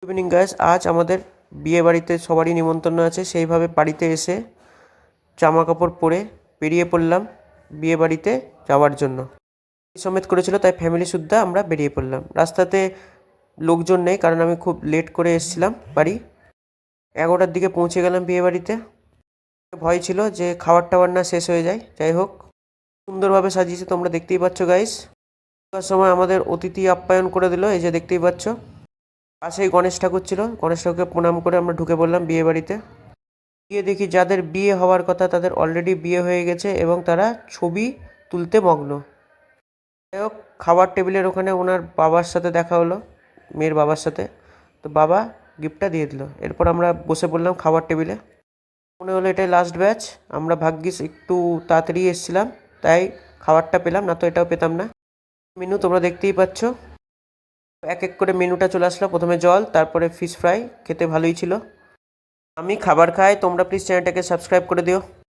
Evening guys, আজ আমাদের বিয়ে বাড়িতে সবারই নিমন্ত্রণ আছে। সেইভাবে বাড়িতে এসে জামা কাপড় পরে বেরিয়ে পড়লাম বিয়ে বাড়িতে যাওয়ার জন্য। সমেত করেছিল, তাই ফ্যামিলি সুদ্ধা আমরা বেরিয়ে পড়লাম। রাস্তাতে লোকজন নেই, কারণ আমি খুব লেট করে এসেছিলাম বাড়ি। 11টার দিকে পৌঁছে গেলাম বিয়ে বাড়িতে। ভয় ছিল যে খাবার টাবার না শেষ হয়ে যায়। যাই হোক, সুন্দরভাবে সাজিয়েছে, তোমরা দেখতেই পাচ্ছ গাইস। সময় আমাদের অতিথি আপ্যায়ন করে দিল, এই যে দেখতেই পাচ্ছ। পাশেই গণেশ ঠাকুর ছিল, গণেশ ঠাকুরকে প্রণাম করে আমরা ঢুকে পড়লাম বিয়ে বাড়িতে। গিয়ে দেখি যাদের বিয়ে হওয়ার কথা তাদের অলরেডি বিয়ে হয়ে গেছে এবং তারা ছবি তুলতে মগ্ন। যাই হোক, খাবার টেবিলের ওখানে ওনার বাবার সাথে দেখা হলো, মেয়ের বাবার সাথে। তো বাবা গিফটটা দিয়ে দিল। এরপর আমরা বসে পড়লাম খাবার টেবিলে। মনে হলো এটাই লাস্ট ব্যাচ। আমরা ভাগ্যিস একটু তাড়াতাড়ি এসেছিলাম, তাই খাবারটা পেলাম, না তো এটাও পেতাম না। মেনু তোমরা দেখতেই পাচ্ছ। এক এক করে মেনুটা চলে আসলো। প্রথমে জল, তারপরে ফিশ ফ্রাই, খেতে ভালোই ছিল। আমি খাবার খাই, তোমরা প্লিজ চ্যানেলটাকে সাবস্ক্রাইব করে দিও।